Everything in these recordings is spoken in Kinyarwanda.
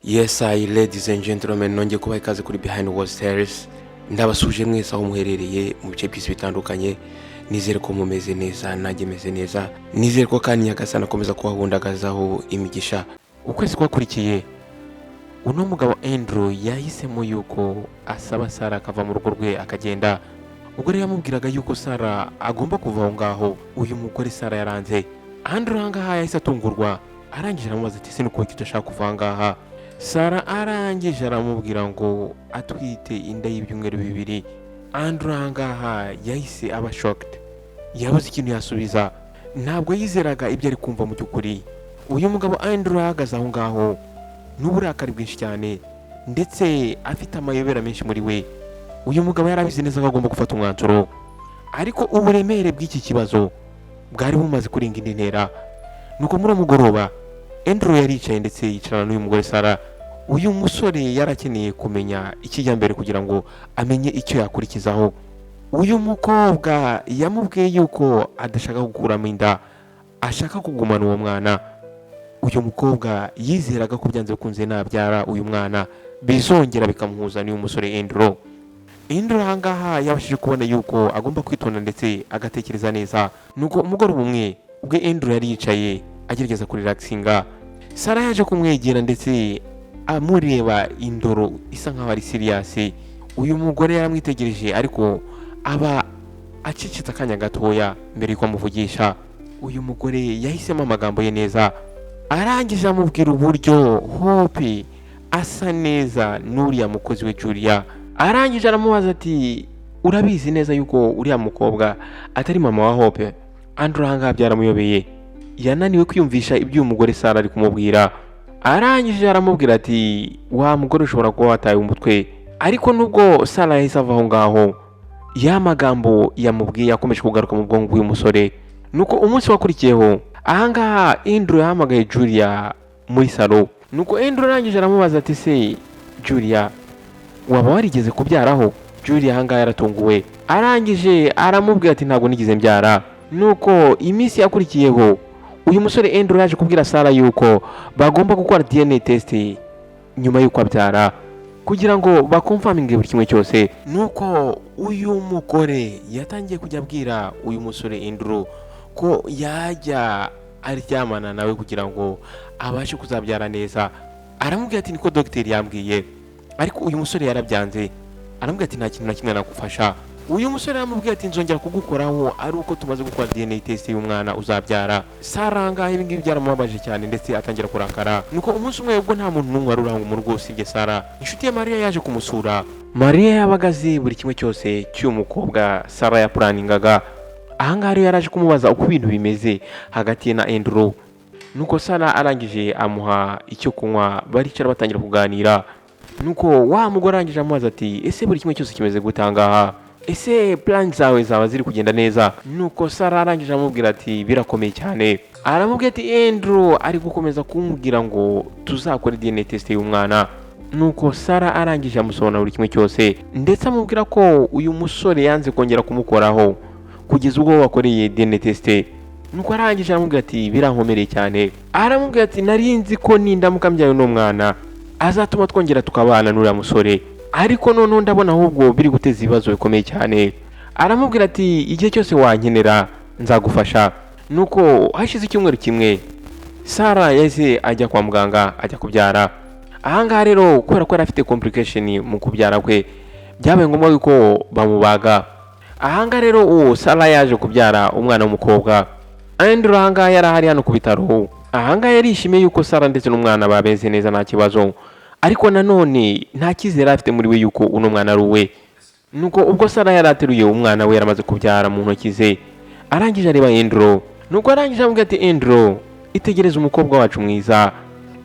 Yes, ladies and gentlemen, nongeye kubaha ikaze kuri Behind Walls Tales. Ndabasuje mwese aho muherereye mu bice by'isi bitandukanye. Nizere ko mumeze neza, nanjye meze neza. Nizere ko kandi Nyagasani akomeza kubahundagazaho imigisha. Ukwezi kwakurikiye, uno mugabo Andrew yahisemo yuko asaba Sara akava mu rugo rwe akagenda. Ubwo rero yamubwiraga yuko Sara agomba kuva aho ngaho. Uyu mugore Sara yaranze. Andrew ahangaha yahise atungurwa. Arangije aramubaza ati ese nuko udashaka kuva ahangaha? Sara arangije aramubwira ngo atwite inda y'ibyumweru 2. Andrew ahangaha yahise aba shocked. Yabuze ikintu yasubiza. Ntabwo yizeraga ibyo ari kumva mu by'ukuri. Uyu mugabo Andrew ahagaze aho ngaho n'uburakari bwinshi cyane ndetse afite amayobera menshi muri we. Uyu mugabo yarabizi neza ko agomba gufata umwanzuro, ariko uburemere bw'iki kibazo bwari bumaze kurenga indi ntera. Nuko muri mugoroba Andrew yaricaye ndetse yicarana n'uyu mugore Sara. Uyu musore yarakeneye kumenya ikijya mbere kugira ngo amenye icyo yakurikizaho. Uyu mukobwa yamubwiye yuko adashaka gukuramo inda, ashaka kugumana uwo mwana. Uyu mukobwa yizeraga ko byanze bikunze nabyara uyu mwana bizongera bikamuhuza n'uyu musore Andrew. Andrew ahangaha yabashije kubona yuko agomba kwitonda ndetse agatekereza neza. Nuko umugoroba umwe ubwo Andrew yari yicaye agerageza kurelaxinga, Sara yaje kumwegera ndetse amureba indoro isa nkaho ari serious. Uyu mugore yaramwitegereje ariko aba acecetse akanya gatoya mbere yuko amuvugisha. Uyu mugore yahisemo amagambo ye neza, arangije amubwira uburyo Hope asa neza n'uriya mukozi we Julia. Arangije aramubaza ati urabizi neza yuko uriya mukobwa atari mama wa Hope? Andrew ahangaha byaramuyobeye, yananiwe kwiyumvisha ibyo uyu mugore Sara ari kumubwira. Arangije aramubwira ati wa mugore ushobora kuba wataye umutwe. Ariko nubwo Sara yahise ava aho ngaho, ya magambo yamubwiye yakomeje kugaruka mu bwonko bw'uyu musore. Nuko umunsi wakurikiyeho ahangaha Andrew yahamagaye Julia muri salo. Nuko Andrew arangije aramubaza ati se Julia, waba warigeze kubyaraho? Julia ahangaha yaratunguwe, arangije aramubwira ati ntabwo nigeze mbyara. Nuko iminsi yakurikiyeho uyu musore Andrew yaje kubwira Sara yuko bagomba gukora DNA test nyuma yuko abyara kugira ngo bakonfaminge buri kimwe cyose. Nuko uyu mugore yatangiye kujya abwira uyu musore Andrew ko yajya aryamana nawe kugira ngo abashe kuzabyara neza. Aramubwira ati niko dogiteri yambwiye, ariko uyu musore yarabyanze. Aramubwira ati nta kintu na kimwe nakufasha. Uyu musore aramubwira ati nzongera kugukoraho ari uko tumaze gukora DNA test y'umwana uzabyara. Sara ngaho ibi ngibi byaramubabaje cyane ndetse atangira kurakara. Nuko umunsi umwe ubwo nta muntu n'umwe wari uri aho mu rugo usibye Sara, inshuti ya Maria yaje kumusura. Maria yabagaze buri kimwe cyose cy'uyu mukobwa Sara yapuraningaga. Ahangaha rero yaraje kumubaza uko ibintu bimeze hagati ye na Andrew. Nuko Sara arangije amuha icyo kunywa, baricara batangira kuganira. Nuko wa mugore arangije amubaza ati ese buri kimwe cyose kimeze gutangaha, ese plan zawe zaba ziri kugenda neza? Nuko Sara arangije amubwira ati birakomeye cyane. Aramubwira ati Andrew ari gukomeza kumubwira ngo tuzakora DNA test y'umwana. Nuko Sara arangije amusobanurira buri kimwe cyose ndetse amubwira ko uyu musore yanze kongera kumukoraho kugeza ubwo wakoreye DNA test. Nuko arangije aramubwira ati birankomereye cyane. Aramubwira ati narinzi ko nindamuka mbyaye no mwana azatuma twongera tukabana n'uriya musore, ariko none ndabona ahubwo biri guteza ibibazo bikomeye cyane. Aramubwira ati igihe cyose wankenera nzagufasha. Nuko hashize icyumweru kimwe Sara yahise ajya kwa muganga ajya kubyara. Ahangaha rero kubera ko yari afite complication mu kubyara kwe, byabaye ngombwa yuko bamubaga. Ahangaha rero uwo Sara yaje kubyara umwana w'umukobwa. Andrew ahangaha yari ahari hano ku bitaro. Ahangaha yarishimiye yuko Sara ndetse n'umwana babeze neza nta kibazo, ariko nanone nta cyizere afite muri we yuko uno mwana ari uwe. Nuko ubwo Sara yarateruye umwana we yaramaze kubyara mu ntoki ze, arangije areba Andrew. Nuko arangije amubwira ati Andrew, itegereze umukobwa wacu mwiza.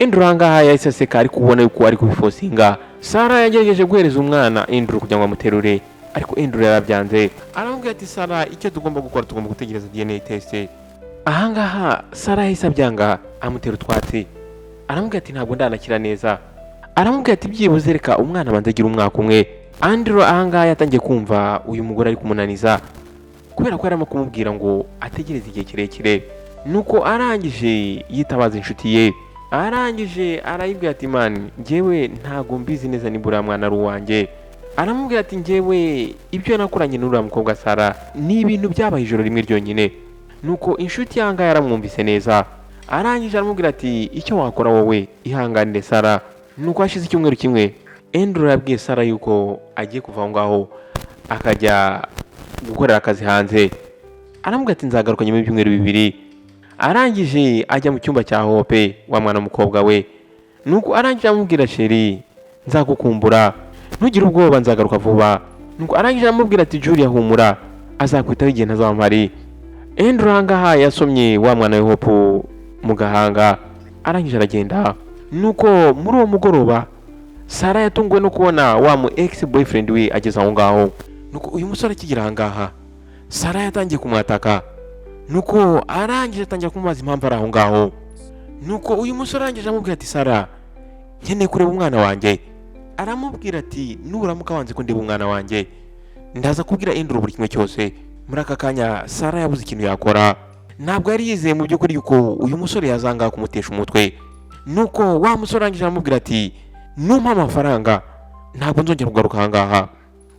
Andrew ahangaha yahise aseka ariko ubona yuko ari kubifosinga. Sara yagerageje guhereza umwana Andrew kugira ngo amuterure, ariko Andrew yarabyanze. Aramubwira ati Sara, icyo tugomba gukora tugomba gutegereza DNA test. Ahangaha Sara yahise abyanga amutera utwatsi. Aramubwira ati ntabwo ndanakira neza. Aramubwira ati byibuze reka umwana abanza agira umwaka umwe. Andrew ahangaha yatangiye kumva uyu mugore ari kumunaniza kubera ko yarimo kumubwira ngo ategereze igihe kirekire. Nuko arangije yitabaza inshuti ye arangije arayibwira ati mani njyewe ntago mbizi neza niba uriya mwana ari uwanjye. Aramubwira ati njyewe ibyo nakoranye n'uriya mukobwa Sara ni ibintu byabaye ijoro rimwe ryonyine. Nuko inshuti yanga yaramwumvise neza, arangije aramubwira ati icyo wakora wowe ihanganire Sara. Nuko hashize icyumweru kimwe Andrew yabwiye Sara yuko agiye kuva aho ngaho akajya gukorera akazi hanze. Aramubwira ati nzagaruka nyuma y'ibyumweru bibiri. Arangije ajya mu cyumba cya Hope wa mwana w'umukobwa we. Nuko arangije amubwira sheri nzagukumbura, ntugire ubwoba nzagaruka vuba. Nuko arangije amubwira ati Julia humura azakwitaho igihe ntazaba mpari. Andrew ahangaha yasomye wa mwana we Hope mu gahanga, arangije aragenda. Nuko muri uwo mugoroba Sara yatunguwe no kubona wa mu ex boyfriend we ageze aho ngaho. Nuko uyu musore akigera ahangaha Sara yatangiye kumwataka. Nuko arangije atangira kumubaza impamvu ari aho ngaho. Nuko uyu musore arangije amubwira ati Sara nkeneye kureba umwana wanjye. Aramubwira ati nuramuka wanze ko ndeba umwana wanjye ndaza kubwira Andrew buri kimwe cyose. Muri aka kanya Sara yabuze ikintu yakora, ntabwo yari yizeye mu by'ukuri yuko uyu musore yazanga kumutesha umutwe. Nuko wa musore arangije aramubwira ati numpa amafaranga ntabwo nzongera kugaruka ahangaha.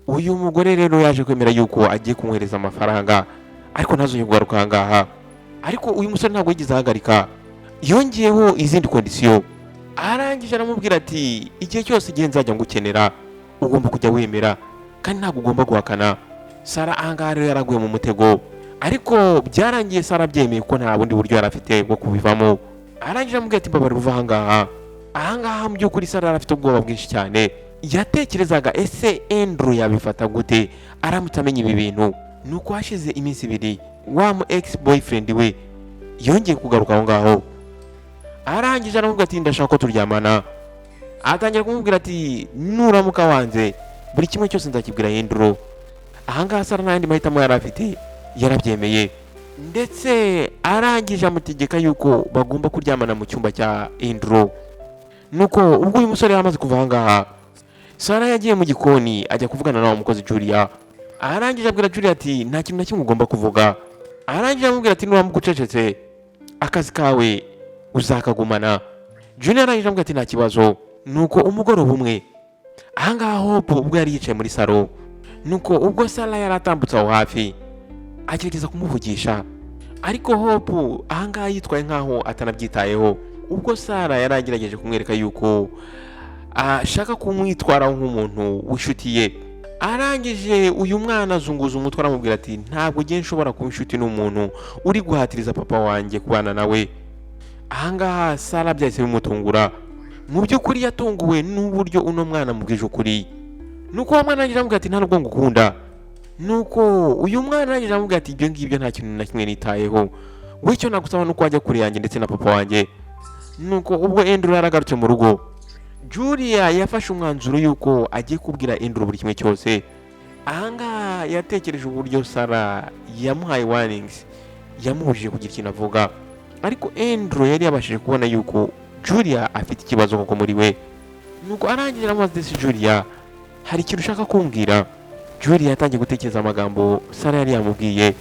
Uyu mugore rero yaje kwemera yuko agiye kumwohereza amafaranga ariko ntazongera kugaruka ahangaha. Ariko uyu musore ntabwo yigeze ahagarika, yongeyeho izindi kondisiyo. Arangije aramubwira ati igihe cyose igihe nzajya ngukenera ugomba kujya wemera kandi ntabwo ugomba guhakana. Sara ahangaha rero yaraguye mu mutego, ariko byarangiye Sara byemeye ko nta bundi buryo yari afite bwo kubivamo. Arangije amubwira ati mbabarira uva ahangaha. Mu by'ukuri Sara yari afite ubwoba bwinshi cyane, yatekerezaga ese Andrew yabifata gute aramutse amenya ibi bintu. Nuko hashize iminsi ibiri wa mu ex boyfriend we yongeye kugaruka aho ngaho. Arangije aramubwira ati ndashaka ko turyamana. Atangira kumubwira ati nuramuka wanze buri kimwe cyose nzakibwira Andrew. Ahangaha Sara n'andi mahitamo yari afite yarabyemeye, ndetse arangije amutegeka yuko bagomba kuryamana mu cyumba cya Andrew. Nuko ubwo uyu musore yamaze kuva ahangaha Sara yagiye mu gikoni ajya kuvugana na wa mukozi Julia. Arangije abwira Julia ati nta kintu na kimwe ugomba kuvuga. Arangije amubwira ati nuramuka ucecetse akazi kawe uzakagumana. Julia arangije amubwira ati nta kibazo. Nuko umugoroba umwe ahangaha Hope ubwo yari yicaye muri salo. Nuko ubwo Sara yari atambutse aho hafi agerageza kumuvugisha, ariko Hope ahangaha yitwaye nkaho atanabyitayeho. Ubwo Sara yari agerageje kumwereka yuko ashaka kumwitwaraho nk'umuntu w'inshuti ye. Arangije uyu mwana azunguza umutwe aramubwira ati ntabwo ngiye nshobora kuba inshuti n'umuntu uri guhatiriza papa wanjye kubana nawe. Ahangaha Sara byahise bimutungura, mu by'ukuri yatunguwe n'uburyo uno mwana mubwije ukuri. Nuko wa mwana arangije amubwira ati nta nubwo ngukunda. Nuko uyu mwana arangije amubwira ati ibyo ngibyo nta kintu na kimwe nitayeho, we icyo nagusaba nuko wajya kure yanjye ndetse na papa wanjye. Nuko ubwo Andrew yaragarutse mu rugo, Julia yafashe umwanzuro yuko agiye kubwira Andrew buri kimwe cyose. Ahangaha yatekereje uburyo Sara yamuhaye warnings, yamubujije kugira ikintu avuga, ariko Andrew yari yabashije kubona yuko Julia afite ikibazo koko muri we. Nuko arangije aramubaza ati Julia hari ikintu ushaka kumbwira? Julia yatangiye gutekereza amagambo Sara yari yamubwiye.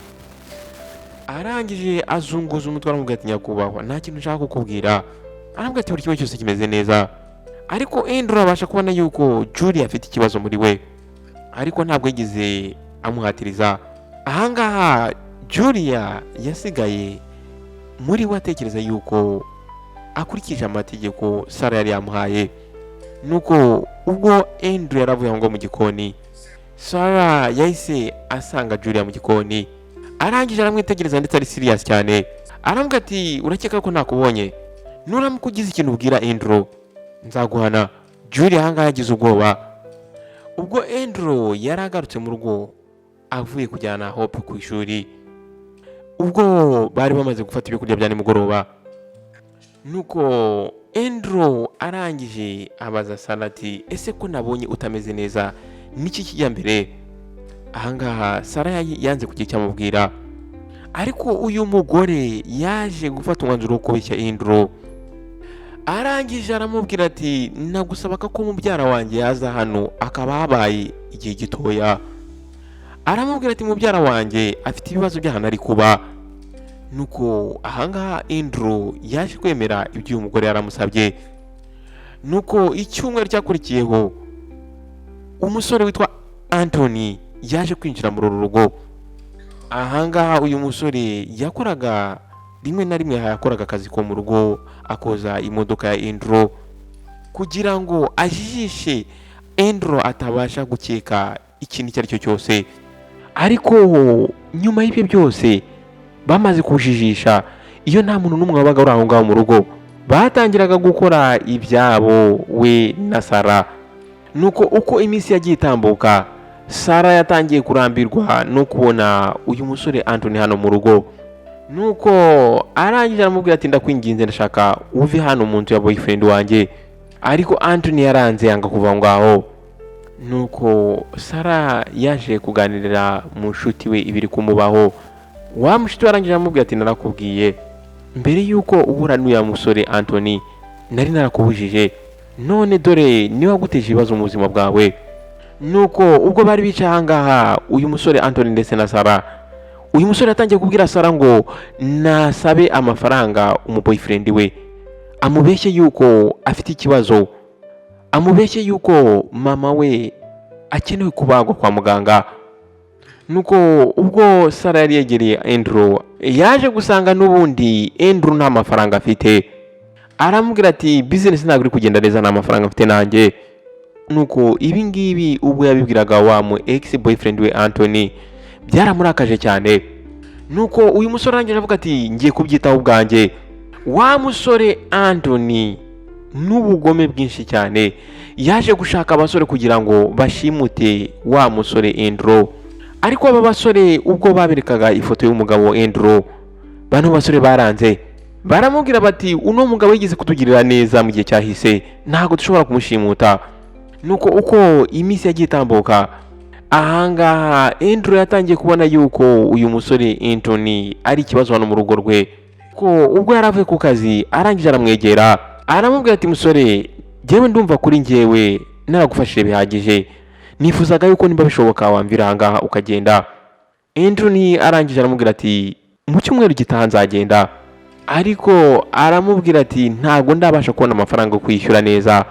Arangije azunguza umutwe aramubwira ati nyakubahwa nta kintu ushaka kukubwira. Arambwira ati buri kimwe cyose kimeze neza. Ariko Andrew abasha kubona yuko Julia afite ikibazo muri we, ariko ntabwo yigeze amuhatiriza. Ahangaha Julia yasigaye muri we atekereza yuko akurikije amategeko Sara yari yamuhaye. Nuko ubwo Andrew yaravuye aho ngo mu gikoni, Sara yahise asanga Julia mu gikoni. Arangije aramwitegereza ndetse ari serious cyane. Arambwira ati urakeka ko nakubonye? Nuramuka ugize ikintu ubwira Andrew nzaguhana. Julia ahangaha yagize ubwoba. Ubwo Andrew yaragarutse mu rugo avuye kujyana Hope ku ishuri, ubwo bari bamaze gufata ibyo kurya bya nimugoroba. Nuko Andrew arangije abaza Sara ati ese ko nabonye utameze neza niki kijya mbere? Ahangaha Sara yanze kugira icyo amubwira, ariko uyu mugore yaje gufata umwanzuro wo kubeshya Andrew. Arangije aramubwira ati nagusaba ko mubyara wanjye yaza hano akaba habaye igihe gitoya. Aramubwira ati mubyara wanjye afite ibibazo by'ahantu ari kuba. nuko ahangaha Andrew yaje kwemera ibyo uyu mugore yaramusabye. Nuko icyumweru cyakurikiyeho umusore witwa Anthony yaje kwinjira muri uru rugo. Ahangaha uyu musore yakoraga rimwe na rimwe yakoraga akazi ko mu rugo, akoza imodoka ya Andrew kugira ngo ajijishe Andrew atabasha gukeka ikintu icyo ari cyo cyose. Ariko nyuma y'ibyo byose bamaze kujijisha, iyo nta muntu n'umwe wabaga uri aho ngaho mu rugo, batangiraga gukora ibyabo we na Sarah. Nuko uko iminsi yagiye itambuka, Sarah yatangiye kurambirwa no kubona uyu musore Anthony hano mu rugo. Nuko arangije aramubwira ati ndakwinginze ndashaka uve hano mu nzu ya boyfriend wanjye. Ariko Anthony yaranze yanga kuva ngaho. Nuko Sarah yaje kuganirira mu nshuti we ibiri kumubaho. Wa mushuti warangije aramubwira ati narakubwiye mbere yuko ubura n'uya musore Anthony, nari narakubujije, none dore niwe waguteje ibibazo mu buzima bwawe. Nuko ubwo bari bicaye ahangaha uyu musore Anthony ndetse na Sarah, uyu musore yatangiye kubwira Sarah ngo nasabe amafaranga umuboyfriend we, amubeshye yuko afite ikibazo, amubeshye yuko mama we akenewe kubagwa kwa muganga. Nuko ubwo Sarah yari yegereye Andrew, yaje gusanga n'ubundi Andrew nta mafaranga afite. Aramubwira ati business ntabwo iri kugenda neza, nta mafaranga afite nanjye. Nuko ibi ngibi ubwo yabibwiraga wa mu ex boyfriend we Anthony byaramurakaje cyane. Nuko uyu musore arangije avuga ati ngiye kubyitaho ubwanjye. Wa musore Anthony n'ubugome bwinshi cyane yaje gushaka abasore kugira ngo bashimute wa musore Andrew. Ariko aba basore ubwo baberekaga ifoto y'umugabo Andrew, bano basore baranze, baramubwira bati uno mugabo yigeze kutugirira neza mu gihe cyahise, ntago dushobora kumushimuta. Nuko uko iminsi yagiye itambuka, ahangaha Andrew yatangiye kubona yuko uyu musore Anthony ari ikibazo hano mu rugo rwe. Ko ubwo yaravuye ku kazi arangije aramwegera, aramubwira ati musore, njyewe ndumva kuri njyewe naragufashije bihagije, nifuzaga yuko nimba bishoboka wamvira ahangaha ukagenda. Anthony arangije aramubwira ati mu cyumweru gitaha nzagenda. Ariko aramubwira ati ntabwo ndabasha kubona amafaranga yo kwishyura neza.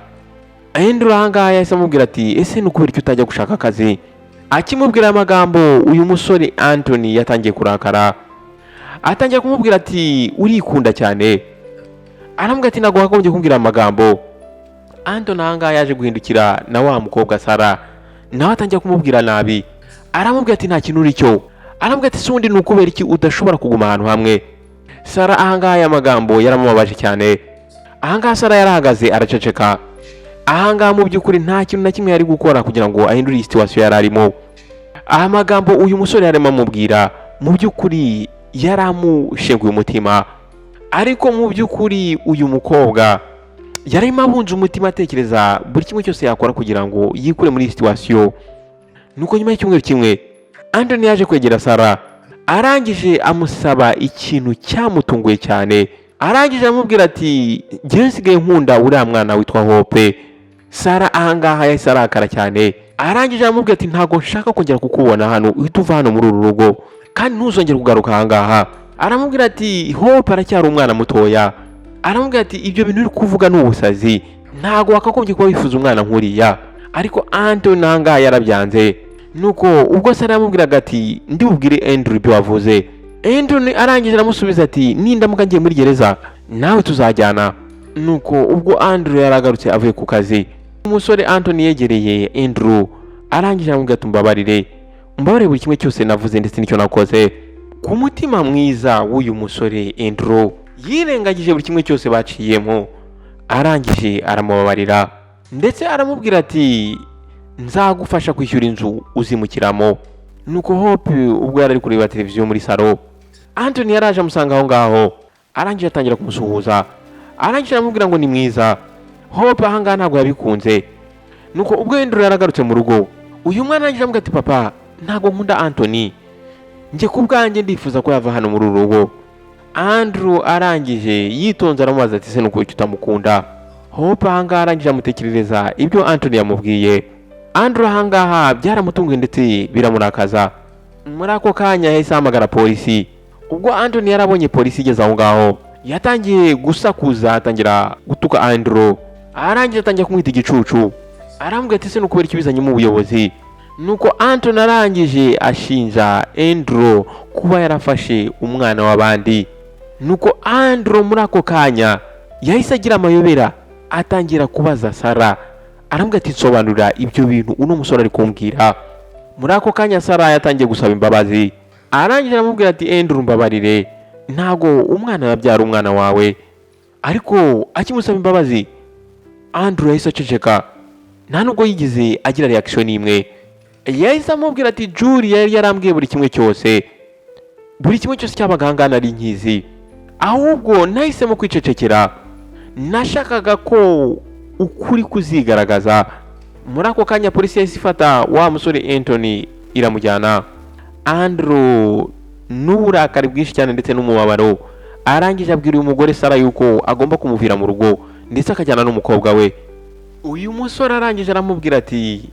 Andrew ahangaha yahise amubwira ati ese nukubera icyo utajya gushaka akazi. Akimubwira amagambo uyu musore Anthony yatangiye kurakara, atangiye kumubwira ati urikunda cyane. Aramubwira ati ntabwo wagombye kumbwira amagambo. Anthony ahangaha yaje guhindukira na wa mukobwa Sarah, nawe atangiye kumubwira nabi. Aramubwira ati nta kintu uri cyo. Aramubwira ati sundi nukubera iki udashobora kuguma ahantu hamwe. Sarah ahangaha aya magambo yaramubabaje cyane. Ahangaha Sarah yarahagaze araceceka. Ahangaha mu by'ukuri nta kintu na kimwe yari gukora kugira ngo ahindure iyi situation yari arimo. Aha magambo uyu musore yarimo amubwira mu by'ukuri yaramushenguye umutima. Ariko mu by'ukuri uyu mukobwa yarimo abunze umutima atekereza buri kimwe cyose yakora kugira ngo yikure muri iyi situation. Nuko nyuma y'icyumweru kimwe Anthony yaje kwegera Sarah, arangije amusaba ikintu cyamutunguye cyane. Arangije amubwira ati njyewe nsigaye nkunda uriya mwana witwa Hope. Sarah ahangaha yahise arakara cyane. Arangije amubwira ati ntago nshaka kongera kukubona hano, uhita uva hano muri uru rugo kandi ntuzongere kugaruka ahangaha. Aramubwira ati Hope aracyari umwana mutoya. Aramubwira ati ibyo bintu uri kuvuga ni ubusazi, ntago wakagombye kuba wifuza umwana nkuriya. Ariko Anthony ahangaha yarabyanze. Nuko ubwo Sarah yamubwiraga ati ndi bubwire Andrew ibyo wavuze. Anthony arangije aramusubiza ati nindamuka ngiye muri gereza nawe tuzajyana. Nuko ubwo Andrew yaragarutse avuye ku kazi, umusore Anthony yegereye Andrew arangije aramubwira ati umbabarire buri kimwe cyose navuze ndetse n'icyo nakoze. Ku mutima mwiza w'uyu musore Andrew yirengagije buri kimwe cyose baciyemo, arangije aramubabarira ndetse aramubwira ati nzagufasha kwishyura inzu uzimukiramo. Nuko Hope ubwo yari ari kureba televiziyo muri salo, Anthony yaraje amusanga aho ngaho, arangije atangira kumusuhuza, arangije aramubwira ngo ni mwiza. Hope ahangaha ntabwo yabikunze. Nuko ubwo Andrew yaragarutse mu rugo, uyu mwana arangije aramubwira ati papa ntabwo nkunda Anthony, njye ku bwanjye ndifuza ko yava hano muri uru rugo. Andrew arangije yitonze aramubaza ati se nuko utamukunda. Hope ahangaha arangije amutekerereza ibyo Anthony yamubwiye. Andrew ahangaha byaramutunguye ndetse biramurakaza. Muri ako kanya yahise ahamagara polisi. ubwo Anthony yarabonye polisi igeze aho ngaho yatangiye gusakuza, atangira gutuka Andrew, arangiye atangiye kumwita igicucu, arambwira ati se nukubera ikibizanye mu buyobozi. Nuko Anthony arangije ashinja Andrew kuba yarafashe umwana w'abandi. Nuko Andrew muri ako kanya yahise agira amayobera, atangira kubaza Sarah, arambwira ati nsobanurira ibyo bintu uno musore ari kumbwira. Muri ako kanya Sarah yatangiye gusaba imbabazi, arangije aramubwira ati Andrew mbabarire, ntago umwana yabyara umwana wawe. Ariko akimusaba imbabazi Andrew yahise aceceka, nta nubwo yigize agira reaction imwe. Yahise amubwira ati Julia yari yarambwiye buri kimwe cyose cy'abaganga nari nkizi, ahubwo nahisemo kwicecekera, nashakaga ko ukuri kuzigaragaza. Muri ako kanya polisi yahise ifata wa musore Anthony iramujyana. Andrew n'uburakari bwinshi cyane ndetse n'umubabaro arangije abwira uyu mugore Sarah yuko agomba kumuvira mu rugo ndetse akajyana n'umukobwa we. Uyu musore arangije aramubwira ati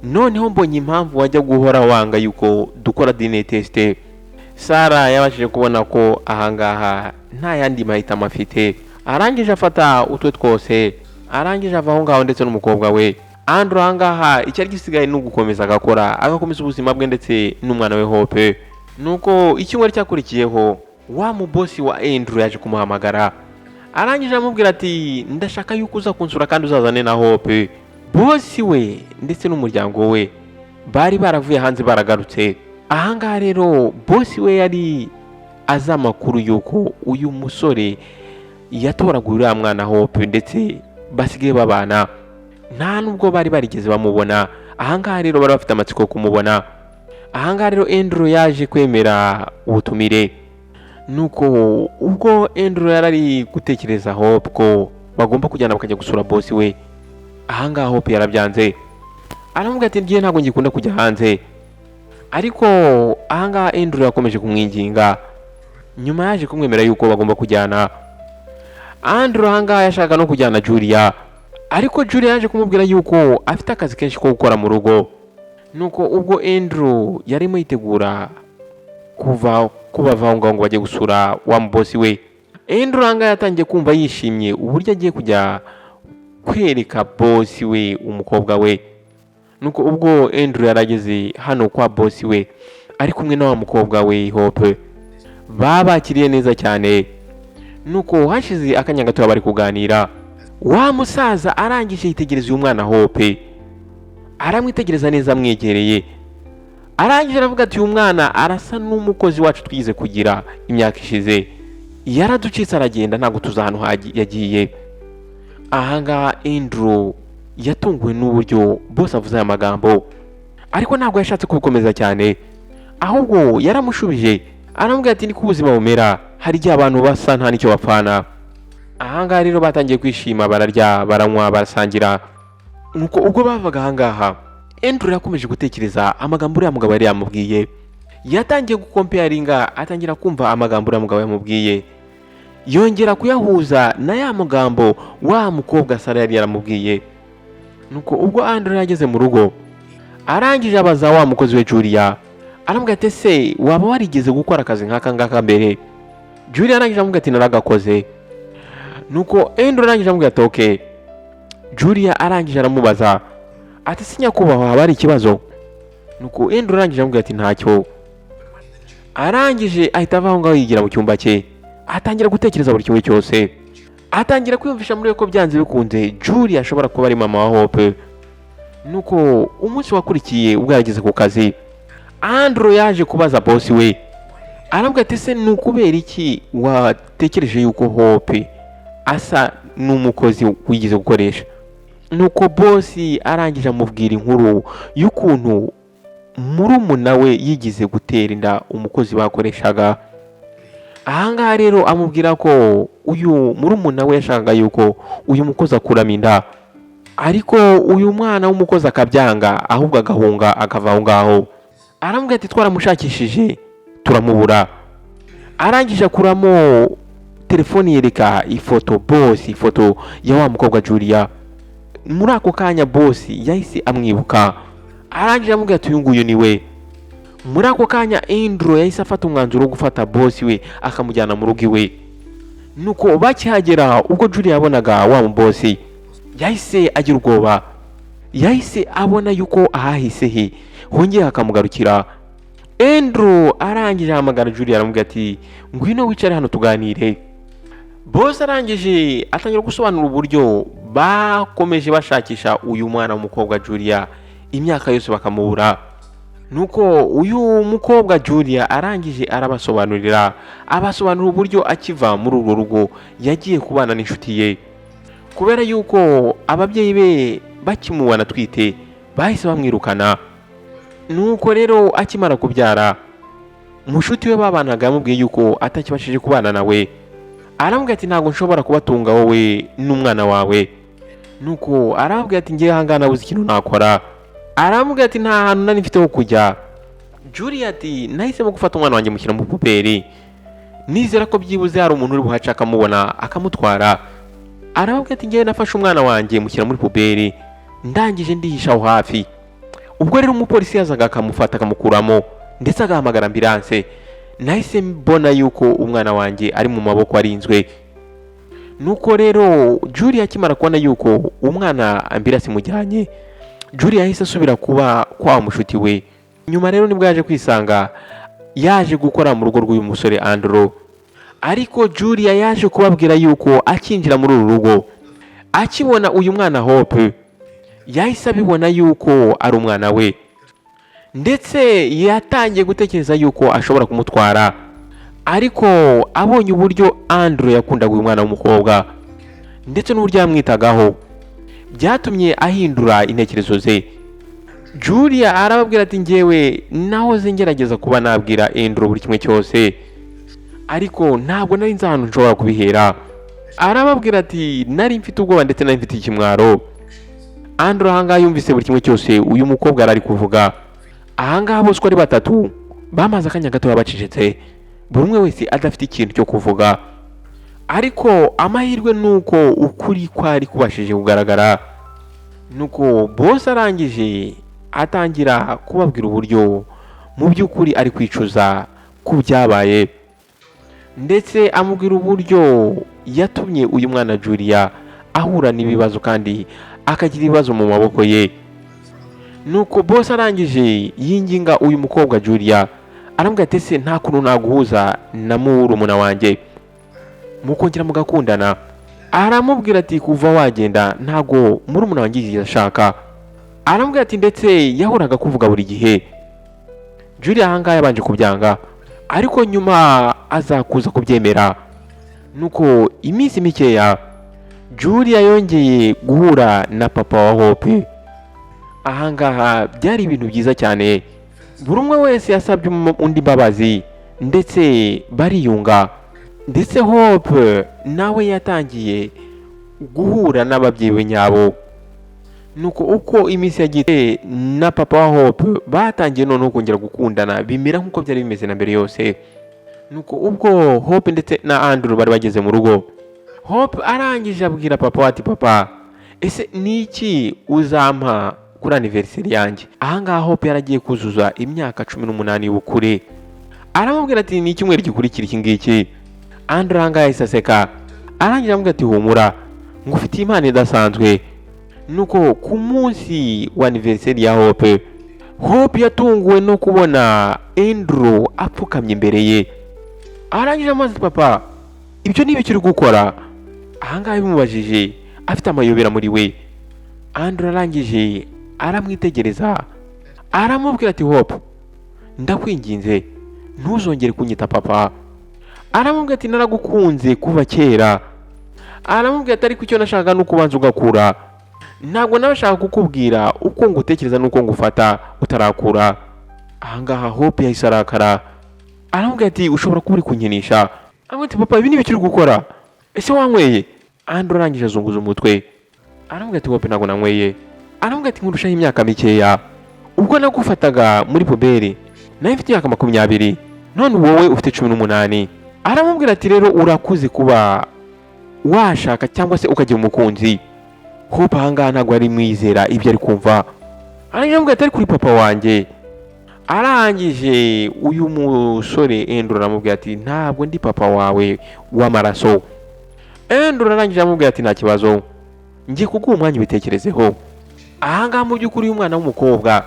noneho mbonye impamvu wajya guhora wanga yuko dukora DNA test. Sarah yabashije kubona ko ahangaha nta yandi mahitamo afite, arangije afata utwe twose, arangije ava aho ngaho ndetse n'umukobwa we. Andrew ahangaha icyari gisigaye ni ugukomeza agakomeza ubuzima bwe ndetse n'umwana we Hope. Nuko icyumweru cyakurikiyeho wa mubosi wa Andrew yaje kumuhamagara, arangije amubwira ati ndashaka yuko uza kunsura kandi uzazane na Hope. Bosi we ndetse n'umuryango we bari baravuye hanze baragarutse. Ahangaha rero bosi we yari azi amakuru yuko uyu musore yatoraguye uriya mwana Hope ndetse basigaye babana, nta nubwo bari barigeze bamubona. Ahangaha rero bari bafite amatsiko kumubona. Ahangaha rero Andrew yaje kwemera ubutumire. Nuko ubwo Andrew yarari gutekereza Hope ko bagomba kujyana bakajya gusura bosi we, ahangaha Hope yarabyanze, aramubwira ati ngiye ntabwo ngikunda kujya hanze. Ariko ahangaha Andrew yakomeje kumwinginga, nyuma yaje kumwemera yuko bagomba kujyana. Andrew ahangaha yashaka no kujyana Julia, ariko Julia yaje kumubwira yuko afite akazi kenshi ko gukora mu rugo. Nuko ubwo Andrew yarimo yitegura kubava ngo bajye gusura wa mubosi we, Andrew ahangaha yatangiye kumva yishimye uburyo agiye kujya kwereka bosi we umukobwa we. Nuko ubwo Andrew yarageze hano kwa bosi we ari kumwe na wa mukobwa we Hope, babakiriye neza cyane. Nuko hashize akanya gato bari kuganira, wa musaza arangije yitegereza uyu mwana Hope, aramwitegereza neza amwegereye, arangije aravuga ati uyu mwana arasa n'umukozi wacu twize kugira imyaka ishize, yaraducitse aragenda ntabwo tuzi ahantu yagiye. Ahangaha Andrew yatunguwe n'uburyo bose avuze aya magambo, ariko ntabwo yashatse kubikomeza cyane, ahubwo yaramushubije aramubwira ati niko ubuzima bumera, hari igihe abantu basa nta nicyo bapfana. Ahangaha rero batangiye kwishima, bararya baranywa barasangira. Nuko ubwo bavaga ahangaha Andrew yakomeje gutekereza amagambo uriya mugabo yari yamubwiye, yatangiye gukomparinga, atangira kumva amagambo uriya mugabo yamubwiye, yongera kuyahuza na ya magambo wa mukobwa Sarah yari yaramubwiye. Nuko ubwo Andrew yageze mu rugo, arangije abaza wa mukozi we Julia, aramubwira ati se waba warigeze gukora akazi nk'aka ngaka mbere? Julia arangije amubwira ati naragakoze. Nuko Andrew arangije amubwira ati okay. Julia arangije aramubaza ati se nyakubahwa haba hari ikibazo? Nuko Andrew arangije amubwira ati ntacyo. Arangije ahita ava aho ngaho yigira mu cyumba cye, atangira gutekereza buri kimwe cyose, atangira kwiyumvisha muri ko byanze bikunze Julia ashobora kuba ari mama wa Hope. Nuko umunsi wakurikiye ubwo yageze ku kazi, Andrew yaje kubaza bosi we, arambwira ati se ni ukubera iki watekereje yuko Hope asa n'umukozi wigize gukoresha? Nuko bosi arangije amubwira inkuru y'ukuntu murumuna we yigize gutera inda umukozi bakoreshaga. Ahangaha rero amubwira ko uyu murumuna we yashakaga yuko uyu mukozi akuramo inda, ariko uyu mwana w'umukozi akabyanga, ahubwo agahunga akava aho ngaho. Arambwira ati twaramushakishije turamubura. Arangije akuramo telefoni yereka ifoto bosi, ifoto ya wa mukobwa Julia. Muri ako kanya bosi yahise amwibuka, arangije amubwira ati uyu nguyu ni we. muri ako kanya Andrew yahise afata umwanzuro wo gufata boss we akamujyana mu rugo iwe. Nuko bakihagera ubwo Julia yabonaga wa mubosi yahise agira ubwoba, yahise abona yuko ahahise he hongeye hakamugarukira. Andrew arangije ahamagara Julia aramubwira ati ngwino wicare hano tuganire. Boss arangije atangira gusobanura uburyo bakomeje bashakisha uyu mwana w'umukobwa Julia imyaka yose bakamubura. Nuko uyu mukobwa Julia arangije arabasobanurira uburyo akiva muri urwo rugo yagiye kubana n'inshuti ye, kubera yuko ababyeyi be bakimubona twite bahise bamwirukana. Nuko rero akimara kubyara mushuti we babanaga yamubwiye yuko atakibashije kubana nawe, aramubwira ati ntabwo nshobora kubatunga wowe n'umwana wawe. Nuko aramubwira ati ngiye hangana nabuze ikintu nakora. Aramubwira ati nta hantu nari mfite ho kujya. Julia ati nahisemo gufata umwana wanjye mushyira mu puperi, nizera ko byibuze hari umuntu uri buhaca akamubona akamutwara. Aramubwira ati ngiye nafashe umwana wanjye mushyira muri puperi ndangije ndihisha aho hafi. Ubwo rero umupolisi yazaga akamufata akamukuramo ndetse agahamagara ambulance, nahise mbona yuko umwana wanjye ari mu maboko arinzwe. Nuko rero Julia akimara kubona yuko umwana ambulance imujyanye, Julia yahise asubira kuba kwa mushuti we. Nyuma rero nibwo yaje kwisanga yaje gukora mu rugo rw'uyu musore Andrew. Ariko Julia yaje kubabwira yuko akinjira muri uru rugo akibona uyu mwana Hope yahise abibona yuko ari umwana we, ndetse yatangiye gutekereza yuko ashobora kumutwara. Ariko abonye uburyo Andrew yakundaga uyu mwana w'umukobwa ndetse n'uburyo yamwitagaho byatumye ahindura intekerezo ze. Julia arababwira ati ngewe nahoze ngerageza kuba nabwira Andrew buri kimwe cyose, ariko ntabwo nari nzi ahantu nshobora kubihera. Arababwira ati nari mfite ubwoba ndetse nari mfite ikimwaro. Andrew ahangaha yumvise buri kimwe cyose uyu mukobwa arari kuvuga. Ahangaha bose ari batatu bamaze akanya gato babacecetse, buri umwe wese adafite ikintu cyo kuvuga. Ariko amahirwe nuko ukuri kwari kubashije kugaragara. Nuko boss arangije atangira kubabwira uburyo mu by'ukuri ari kwicuza ku byabaye, ndetse amubwira uburyo yatumye uyu mwana Julia ahura n'ibibazo kandi akagira ibibazo mu maboko ye. Nuko boss arangije yinginga uyu mukobwa Julia aramubwira ati ese nta kuntu naguhuza na murumuna wanjye mukongera mugakundana. Aramubwira ati kuva wagenda ntago murumuna wanjye yigeze ashaka. Aramubwira ati ndetse yahoraga kuvuga buri gihe. Julia ahangaha yabanje kubyanga, ariko nyuma azakuza kubyemera. Nuko iminsi mikeya Julia yongeye guhura na papa wa Hope. Ahangaha byari ibintu byiza cyane, buri umwe wese yasabye undi mbabazi ndetse bariyunga. Ndetse Hope nawe yatangiye guhura n'ababyeyi be nyabo. Nuko uko iminsi yagiye na papa wa Hope batangiye noneho kongera gukundana bimera nk'uko byari bimeze na mbere yose. Nuko ubwo Hope ndetse na Andrew bari bageze mu rugo, Hope arangije abwira papa ati papa ese niki uzampa kuri anniversary yanjye. Ahangaha Hope yaragiye kuzuza imyaka 18 y'ubukure. Aramubwira ati ni icyumweru gikurikira iki ngiki. Andrew ahangaha yahise aseka, arangije amubwira ati humura ngufitiye impano idasanzwe. Nuko ku munsi wa anniversary ya Hope, Hope yatunguwe no kubona Andrew apfukamye imbere ye. Arangije amaze papa ibyo ni ibiki uri gukora? Ahangaha bimubajije afite amayobera muri we. Andrew arangije aramwitegereza aramubwira ati Hope ndakwinginze ntuzongere kunyita papa. Aramubwira ati naragukunze kuva kera. Aramubwira ati ariko icyo nashaka nuko ubanza ugakura, ntabwo nabashaka kukubwira uko ngutekereza nuko ngufata utarakura. Ahangaha Hope yahise arakara, aramubwira ati ushobora kuba uri kunkinisha. Aramubwira ati papa ibi ni ibiki uri gukora? Ese wanyweye? Andrew arangije azunguza umutwe, aramubwira ati Hope ntabwo nanyweye. Aramubwira ati nkurushaho imyaka mikeya, ubwo nagufataga muri puberi nayo mfite imyaka 20 none wowe ufite 18. Aramubwira ati rero urakuze kuba washaka cyangwa se ukagira umukunzi. Hope ahangaha ntabwo ari mwizera ibyo ari kumva. Aramubwira ati ari kuri papa wanjye. arangije uyu musore Andrew aramubwira ati ntabwo ndi papa wawe w'amaraso. Andrew arangije aramubwira ati nta kibazo, ngiye kuguha umwanya ubitekerezeho. Ahangaha mu by'ukuri uyu mwana w'umukobwa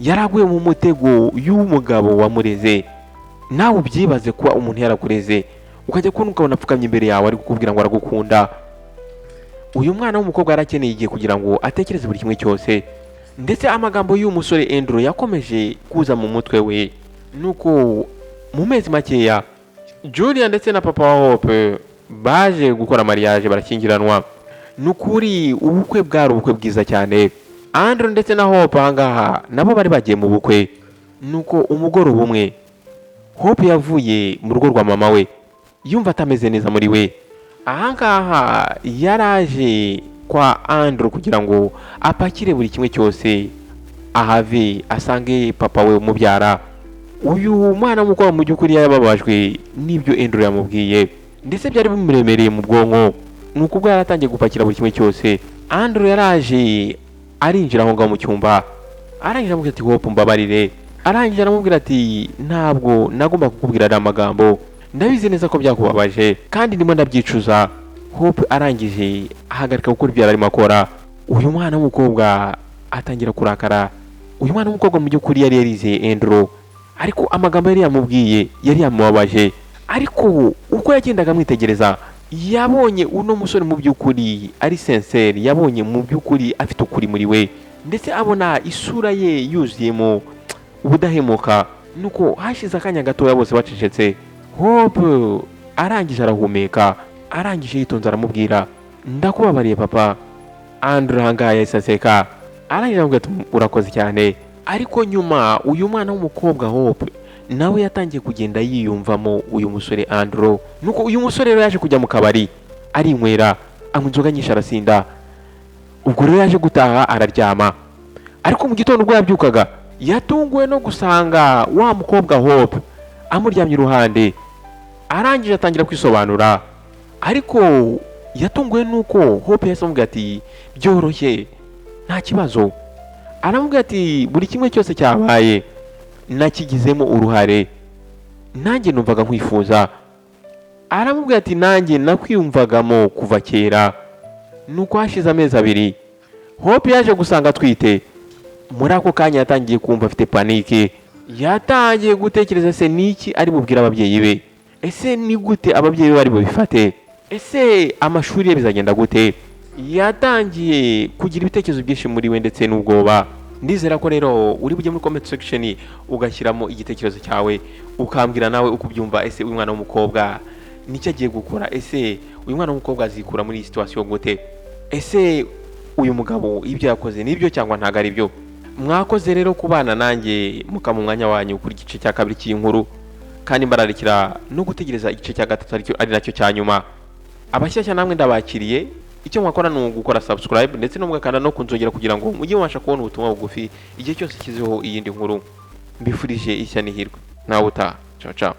yaraguye mu mutego y'umugabo wamureze. Nawe ubyibaze kuba umuntu yarakureze ukajya kubona ukabona apfukamye imbere yawe ari kukubwira ngo aragukunda. Uyu mwana w'umukobwa yarakeneye igihe kugira ngo atekereze buri kimwe cyose, ndetse amagambo y'uyu musore Andrew yakomeje kuza mu mutwe we. Nuko mu mezi makeya Julia ndetse na papa wa Hope baje gukora mariage, barashyingiranwa. Nukuri ubukwe bwari ubukwe bwiza cyane. Andrew ndetse na Hope ahangaha nabo bari bagiye mu bukwe. Nuko umugoroba umwe Hope yavuye mu rugo rwa mama we yumva atameze neza muri we. Ahangaha yaraje kwa Andrew kugira ngo apakire buri kimwe cyose ahave asange papa we umubyara. Uyu mwana w'umukobwa mu by'ukuri yababajwe n'ibyo Andrew yamubwiye, ndetse byari bimuremereye mu bwonko. Nuko ubwo yaratangiye gupakira buri kimwe cyose, Andrew yaraje arinjira aho ngaho mu cyumba. Arangije aramubwira ati Hope mbabarire. Arangije aramubwira ati ntabwo nagomba kukubwira aya magambo, ndabizi neza ko byakubabaje kandi ndimo ndabyicuza. Hope arangije ahagarika gukora ibyo yarimo akora. Uyu mwana w'umukobwa atangira kurakara. Uyu mwana w'umukobwa mu by'ukuri yari yarizeye Andrew, ariko amagambo yari yamubwiye yari yamubabaje. Ariko uko yagendaga amwitegereza yabonye uno musore mu by'ukuri ari sincere, yabonye mu by'ukuri afite ukuri muri we, ndetse abona isura ye yuzuyemo ubudahemuka. Nuko hashize akanya gatoya bose bacecetse. Hope arangije arahumeka, arangije yitonze aramubwira ndakubabariye papa. Andrew ahangaha yahise aseka, arangije aramubwira ati urakoze cyane. Ariko nyuma uyu mwana w'umukobwa Hope nawe yatangiye kugenda yiyumvamo uyu musore Andrew. Nuko uyu musore rero yaje kujya mu kabari arinywera, anywa inzoga nyinshi arasinda. Ubwo rero yaje gutaha araryama, ariko mu gitondo ubwo yabyukaga yatunguwe no gusanga wa mukobwa Hope amuryamye iruhande. Arangije atangira kwisobanura, ariko yatunguwe nuko Hope yahise amubwira ati byoroshye nta kibazo. Aramubwira ati buri kimwe cyose cyabaye nakigizemo uruhare, nanjye numvaga nkwifuza. Aramubwira ati nanjye nakwiyumvagamo kuva kera. Nuko hashize amezi 2 Hope yaje gusanga atwite. Muri ako kanya yatangiye kumva afite panike, yatangiye gutekereza se niki ari bubwira ababyeyi be, ese ni gute ababyeyi bari bubifate, ese amashuri ye bizagenda gute. Yatangiye kugira ibitekerezo byinshi muri we ndetse n'ubwoba. Ndizera ko rero uri bujye muri comment section ugashyiramo igitekerezo cyawe ukambwira nawe uko ubyumva. Ese uyu mwana w'umukobwa nicyo agiye gukora? Ese uyu mwana w'umukobwa azikura muri iyi situation gute? Ese uyu mugabo ibyo yakoze nibyo cyangwa ntago ari byo? Mwakoze rero kubana nanjye muka mu mwanya wanyu kuri gice cya kabiri cy'inkuru, kandi mbararikira no gutegereza igice cya gatatu ari nacyo cya nyuma. Abashyashya namwe ndabakiriye, icyo mwakora ni ugukora subscribe ndetse no mugakanda no kunzogera kugira ngo mujye mubasha kubona ubutumwa bugufi igihe cyose kizeho iyindi nkuru. Mbifurije ishya n'ihirwe, nawe utaha. Ciao ciao.